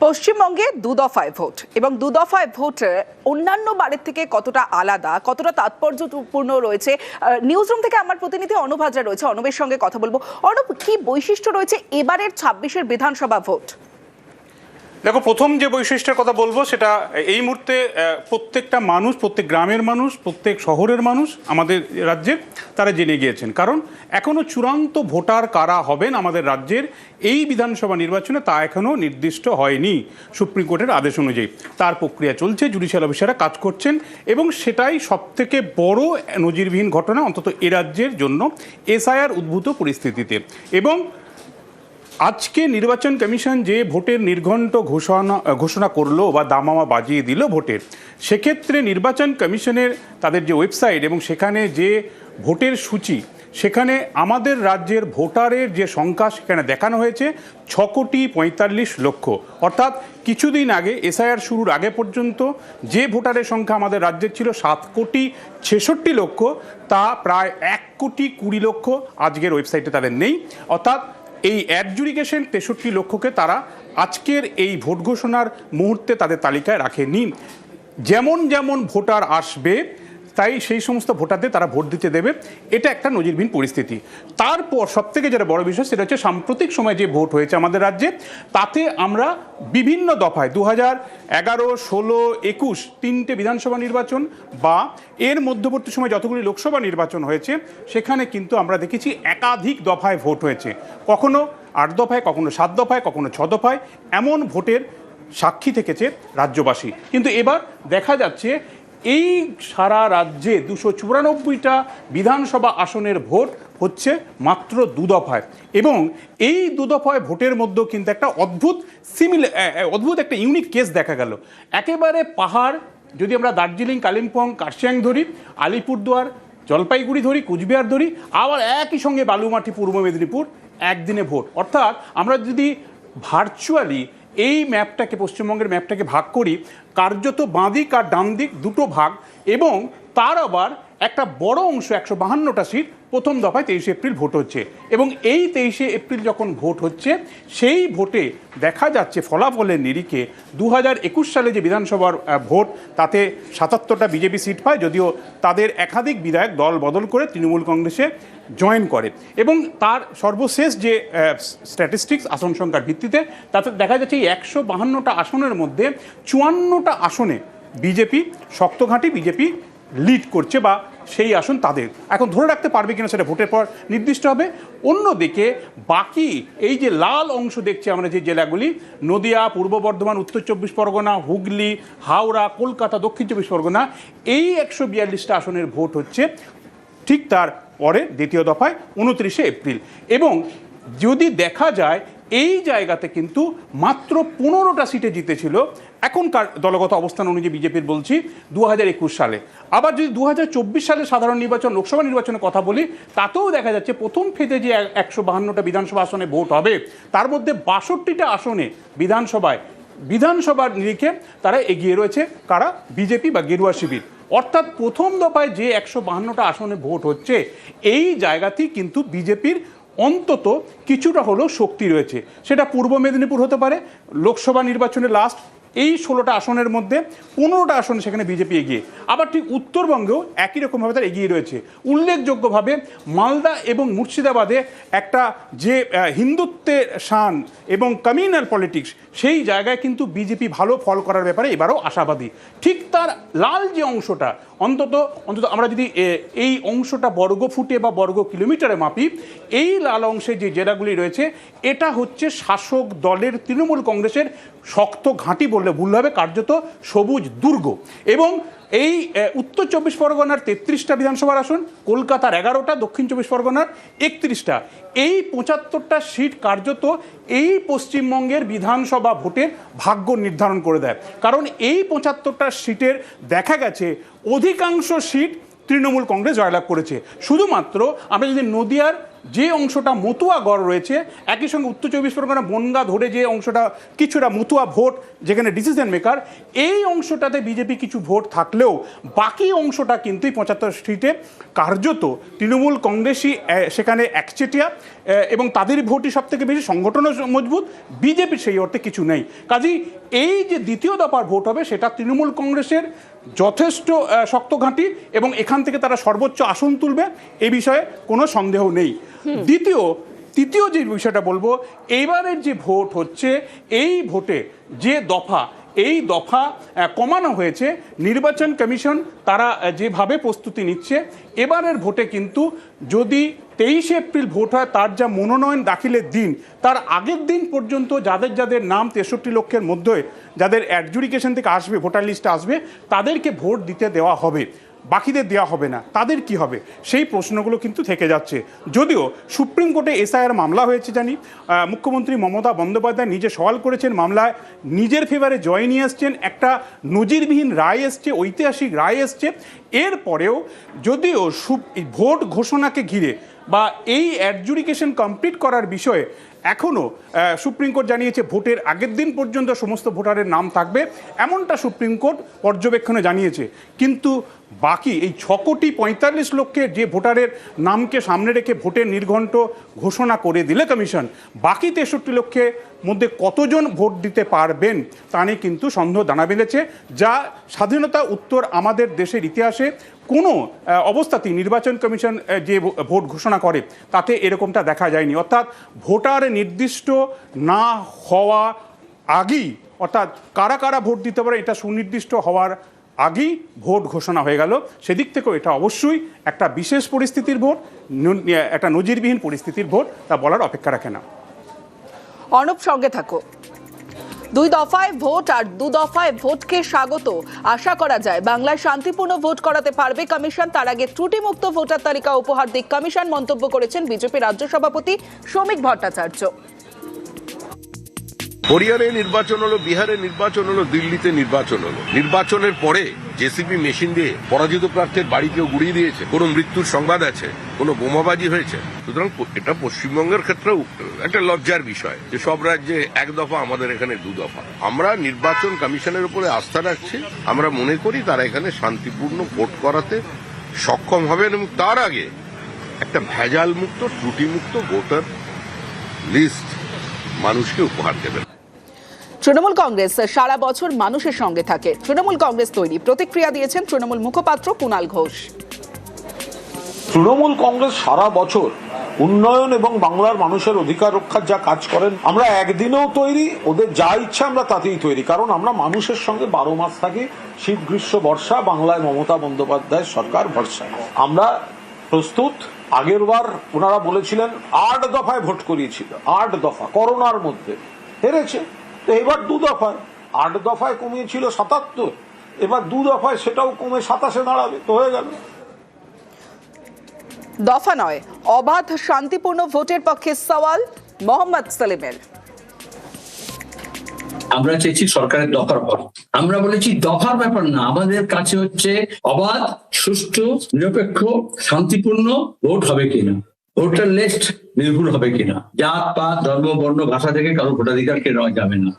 পশ্চিমবঙ্গে দুদফায় ভোট এবং দুদফায় ভোট অন্যান্য বারের থেকে কতটা আলাদা, কতটা তাৎপর্যপূর্ণ রয়েছে, নিউজ রুম থেকে আমার প্রতিনিধি অনুপ হাজরা রয়েছে, অনুপের সঙ্গে কথা বলবো। অনুপ, কি বৈশিষ্ট্য রয়েছে এবারের 26-এর বিধানসভা ভোট? দেখো, প্রথম যে বৈশিষ্ট্যের কথা বলবো সেটা এই মুহূর্তে প্রত্যেকটা মানুষ, প্রত্যেক গ্রামের মানুষ, প্রত্যেক শহরের মানুষ আমাদের রাজ্যে তারা জেনে গিয়েছেন। কারণ এখনো চূড়ান্ত ভোটার কারা হবেন আমাদের রাজ্যের এই বিধানসভা নির্বাচনে তা এখনো নির্দিষ্ট হয়নি সুপ্রিম কোর্টের আদেশ অনুযায়ী। তার প্রক্রিয়া চলছে, জুডিশিয়াল অফিসাররা কাজ করছেন এবং সেটাই সবথেকে বড় নজিরবিহীন ঘটনা অন্তত এ রাজ্যের জন্য এসআইআর উদ্ভূত পরিস্থিতিতে। এবং আজকে নির্বাচন কমিশন যে ভোটের নির্ঘণ্ট ঘোষণা করলো বা দামামা বাজিয়ে দিল ভোটের, সেক্ষেত্রে নির্বাচন কমিশনের তাদের যে ওয়েবসাইট এবং সেখানে যে ভোটের সূচি, সেখানে আমাদের রাজ্যের ভোটারের যে সংখ্যা সেখানে দেখানো হয়েছে 6,45,00,000। অর্থাৎ কিছুদিন আগে এসআইআর শুরুর আগে পর্যন্ত যে ভোটারের সংখ্যা আমাদের রাজ্যের ছিল 7,66,00,000, তা প্রায় 1,20,00,000 আজকের ওয়েবসাইটে তাদের নেই। অর্থাৎ এই অ্যাডজুডিকেশন 63,00,000কে তারা আজকের এই ভোট ঘোষণার মুহূর্তে তাদের তালিকায় রাখেনি। যেমন যেমন ভোটার আসবে তাই সেই সমস্ত ভোটারদের তারা ভোট দিতে দেবে, এটা একটা নজিরবিহীন পরিস্থিতি। তারপর সবথেকে যেটা বড় বিষয় সেটা হচ্ছে সাম্প্রতিক সময়ে যে ভোট হয়েছে আমাদের রাজ্যে, তাতে আমরা বিভিন্ন দফায় 2011, 16, 21 তিনটে বিধানসভা নির্বাচন বা এর মধ্যবর্তী সময় যতগুলি লোকসভা নির্বাচন হয়েছে সেখানে কিন্তু আমরা দেখেছি একাধিক দফায় ভোট হয়েছে। কখনো 8 দফায়, কখনো 7 দফায়, কখনো 6 দফায় এমন ভোটের সাক্ষী থেকেছে রাজ্যবাসী। কিন্তু এবার দেখা যাচ্ছে এই সারা রাজ্যে 294টা বিধানসভা আসনের ভোট হচ্ছে মাত্র 2 দফায়। এবং এই 2 দফায় ভোটের মধ্যেও কিন্তু একটা অদ্ভুত একটা ইউনিক কেস দেখা গেল। একেবারে পাহাড়, যদি আমরা দার্জিলিং, কালিম্পং, কার্শিয়াং ধরি, আলিপুরদুয়ার, জলপাইগুড়ি ধরি, কুচবিহার ধরি, আবার একই সঙ্গে বালুমাটি, পূর্ব মেদিনীপুর একদিনে ভোট। অর্থাৎ আমরা যদি ভার্চুয়ালি এই ম্যাপটাকে, পশ্চিমবঙ্গের ম্যাপটাকে ভাগ করি, কার্যত বাঁ দিক আর ডান দিক দুটো ভাগ, এবং তার আবার একটা বড় অংশ 152টা সিট প্রথম দফায় 23 এপ্রিল ভোট হচ্ছে। এবং এই 23 এপ্রিল যখন ভোট হচ্ছে, সেই ভোটে দেখা যাচ্ছে ফলাফলের নিরিখে 2021 সালে যে বিধানসভার ভোট, তাতে 77টা বিজেপি সিট পায়, যদিও তাদের একাধিক বিধায়ক দল বদল করে তৃণমূল কংগ্রেসে জয়েন করে। এবং তার সর্বশেষ যে স্ট্যাটিস্টিক্স আসন সংখ্যার ভিত্তিতে, তাতে দেখা যাচ্ছে এই 152টা আসনের মধ্যে 54টা আসনে বিজেপি, শক্তঘাঁটি বিজেপি লিড করছে বা সেই আসন তাদের। এখন ধরে রাখতে পারবে কিনা সেটা ভোটের পর নির্দিষ্ট হবে। অন্যদিকে বাকি এই যে লাল অংশ দেখছি আমরা, যে জেলাগুলি নদিয়া, পূর্ব বর্ধমান, উত্তর 24 পরগনা, হুগলি, হাওড়া, কলকাতা, দক্ষিণ 24 পরগনা, এই 142টা আসনের ভোট হচ্ছে ঠিক তার পরে দ্বিতীয় দফায় 29 এপ্রিল। এবং যদি দেখা যায় এই জায়গাতে কিন্তু মাত্র 15টা সিটে জিতেছিল এখনকার দলগত অবস্থান অনুযায়ী বিজেপির, বলছি 2021 সালে। আবার যদি 2024 সালে সাধারণ নির্বাচন, লোকসভা নির্বাচনের কথা বলি, তাতেও দেখা যাচ্ছে প্রথম ফেজে যে 152টা বিধানসভা আসনে ভোট হবে, তার মধ্যে 62টা আসনে বিধানসভার নিরিখে তারা এগিয়ে রয়েছে কারা? বিজেপি বা গেরুয়া শিবির। অর্থাৎ প্রথম দফায় যে 152টা আসনে ভোট হচ্ছে, এই জায়গাতেই কিন্তু বিজেপির অন্তত কিছুটা হলেও শক্তি রয়েছে। সেটা পূর্ব মেদিনীপুর হতে পারে, লোকসভা নির্বাচনে লাস্ট এই 16টা আসনের মধ্যে 15টা আসনে সেখানে বিজেপি এগিয়ে। আবার ঠিক উত্তরবঙ্গেও একই রকমভাবে তারা এগিয়ে রয়েছে। উল্লেখযোগ্যভাবে মালদা এবং মুর্শিদাবাদে একটা যে হিন্দুত্বের শান এবং কমিউনাল পলিটিক্স, সেই জায়গায় কিন্তু বিজেপি ভালো ফল করার ব্যাপারে এবারও আশাবাদী। ঠিক তার লাল যে অংশটা, অন্তত আমরা যদি এই অংশটা বর্গ ফুটে বা বর্গ কিলোমিটারে মাপি, এই লাল অংশে যে জেলাগুলি রয়েছে, এটা হচ্ছে শাসক দলের তৃণমূল কংগ্রেসের শক্ত ঘাঁটি বললে ভুল হবে, কার্যত সবুজ দুর্গ। এবং এই উত্তর 24 পরগনার 33টা বিধানসভার আসন, কলকাতার 11টা, দক্ষিণ 24 পরগনার 31টা, এই 75টা সিট কার্যত এই পশ্চিমবঙ্গের বিধানসভা ভোটের ভাগ্য নির্ধারণ করে দেয়। কারণ এই 75টা সিটের দেখা গেছে অধিকাংশ সিট তৃণমূল কংগ্রেস জয়লাভ করেছে। শুধুমাত্র আমরা যদি নদিয়ার যে অংশটা মতুয়া গড় রয়েছে, একই সঙ্গে উত্তর চব্বিশ পরগনা বনগা ধরে যে অংশটা কিছুটা মতুয়া ভোট, যেখানে ডিসিশন মেকার, এই অংশটাতে বিজেপি কিছু ভোট থাকলেও বাকি অংশটা কিন্তু 75 সিটে কার্যত তৃণমূল কংগ্রেসই সেখানে একচেটিয়া, এবং তাদের ভোটই সব থেকে বেশি, সংগঠনও মজবুত, বিজেপির সেই অর্থে কিছু নেই। কাজেই এই যে দ্বিতীয় দফার ভোট হবে সেটা তৃণমূল কংগ্রেসের যথেষ্ট শক্ত ঘাঁটি, এবং এখান থেকে তারা সর্বোচ্চ আসন তুলবে, এ বিষয়ে কোনো সন্দেহ নেই। তৃতীয় যে বিষয়টা বলবো, এইবারের যে ভোট হচ্ছে, এই ভোটে যে দফা, এই দফা কমানো হয়েছে, নির্বাচন কমিশন তারা যেভাবে প্রস্তুতি নিচ্ছে, এবারের ভোটে কিন্তু যদি 23 এপ্রিল ভোট হয়, তার যা মনোনয়ন দাখিলের দিন, তার আগের দিন পর্যন্ত যাদের যাদের নাম 63 লক্ষের মধ্যে যাদের অ্যাডজুডিকেশন থেকে আসবে, ভোটার লিস্টে আসবে, তাদেরকে ভোট দিতে দেওয়া হবে, বাকিদের দেওয়া হবে না। তাদের কি হবে, সেই প্রশ্নগুলো কিন্তু থেকে যাচ্ছে। যদিও সুপ্রিম কোর্টে এসআইআর মামলা হয়েছে জানি, মুখ্যমন্ত্রী মমতা বন্দ্যোপাধ্যায় নিজে সওয়াল করেছেন, মামলায় নিজের ফেভারে জয় নিয়ে এসছেন, একটা নজিরবিহীন রায় এসছে, ঐতিহাসিক রায় এসছে। এরপরেও যদিও ভোট ঘোষণাকে ঘিরে বা এই অ্যাডজুডিকেশন কমপ্লিট করার বিষয়ে এখনও সুপ্রিম কোর্ট জানিয়েছে ভোটের আগের দিন পর্যন্ত সমস্ত ভোটারের নাম থাকবে, এমনটা সুপ্রিম কোর্ট পর্যবেক্ষণে জানিয়েছে। কিন্তু বাকি এই 6,45 লক্ষের যে ভোটারের নামকে সামনে রেখে ভোটের নির্ঘণ্ট ঘোষণা করে দিলে কমিশন, বাকি 63 লক্ষের মধ্যে কতজন ভোট দিতে পারবেন তা নিয়ে কিন্তু সন্দেহ দানা বেঁধেছে, যা স্বাধীনতা উত্তর আমাদের দেশের ইতিহাসে কোনো অবস্থাতেই নির্বাচন কমিশন যে ভোট ঘোষণা করে তাতে এরকমটা দেখা যায়নি। অর্থাৎ ভোটার নির্দিষ্ট না হওয়া আগেই, অর্থাৎ কারা কারা ভোট দিতে পারে এটা সুনির্দিষ্ট হওয়ার আগেই ভোট ঘোষণা হয়ে গেল। সেদিক থেকেও এটা অবশ্যই একটা বিশেষ পরিস্থিতির ভোট, একটা নজিরবিহীন পরিস্থিতির ভোট, তা বলার অপেক্ষা রাখে না। অর্ণব, সঙ্গে থাকো। 2 দফায় ভোট আর 2 দফায় ভোটকে স্বাগত। আশা করা যায় বাংলায় শান্তিপূর্ণ ভোট করাতে পারবে কমিশন। তার আগে ত্রুটিমুক্ত ভোটার তালিকা উপহার দিক কমিশন, মন্তব্য করেছেন বিজেপি রাজ্য সভাপতি শ্রমিক ভট্টাচার্য। হরিয়ানায় নির্বাচন হলো, বিহারে নির্বাচন হলো, দিল্লিতে নির্বাচন হলো। নির্বাচনের পরে জেসিবি মেশিন দিয়ে পরাজিত প্রার্থীর বাড়ি কেউ গুড়িয়ে দিয়েছে, কোনো মৃত্যুর সংবাদ আছে, কোনো বোমাবাজি হয়েছে। সুতরাং এটা পশ্চিমবঙ্গের ক্ষেত্রেও একটা লজ্জার বিষয় যে সব রাজ্যে 1 দফা, আমাদের এখানে 2 দফা। আমরা নির্বাচন কমিশনের উপরে আস্থা রাখছি। আমরা মনে করি তারা এখানে শান্তিপূর্ণ ভোট করাতে সক্ষম হবেন, এবং তার আগে একটা ভেজাল মুক্ত, ত্রুটিমুক্ত ভোটার লিস্ট মানুষকে উপহার দেবেন। তৃণমূল কংগ্রেস সারা বছর মানুষের সঙ্গে থাকে, তৃণমূল কংগ্রেস তৈরি, প্রতিক্রিয়া দিয়েছেন তৃণমূল মুখপাত্র কুণাল ঘোষ। তৃণমূল কংগ্রেস সারা বছর উন্নয়ন এবং বাংলার মানুষের অধিকার রক্ষার যা কাজ করেন, আমরা একদিনেও তৈরি, ওদের যা ইচ্ছা আমরা তাতেই তৈরি। কারণ আমরা মানুষের সঙ্গে 12 মাস থাকি, শীত গ্রীষ্ম বর্ষা, বাংলায় মমতা বন্দ্যোপাধ্যায় সরকার ভরসা। আমরা প্রস্তুত। আগের বার ওনারা বলেছিলেন 8 দফায় ভোট করিয়েছিল, 8 দফা, করোনার মধ্যে হেরেছে। তো এবার 2 দফায়, 8 দফায় কমিয়েছিল 77, এবার 2 দফায় সেটাও কমে 27-এ দাঁড়াবে, তো হয়ে গেল। দফা নয়, অবাধ শান্তিপূর্ণ ভোটের পক্ষে সওয়াল মোহাম্মদ সালিমের। আমরা চেয়েছি সরকারের দফার পর, আমরা বলেছি দফার ব্যাপার না, আমাদের কাছে হচ্ছে অবাধ, সুষ্ঠু, নিরপেক্ষ, শান্তিপূর্ণ ভোট হবে কিনা, ভোটার লিস্ট নির্ভুল হবে কিনা, জাত পাত ধর্ম বর্ণ ভাষা থেকে কারো ভোটাধিকার কেড়ে নেওয়া যাবে না।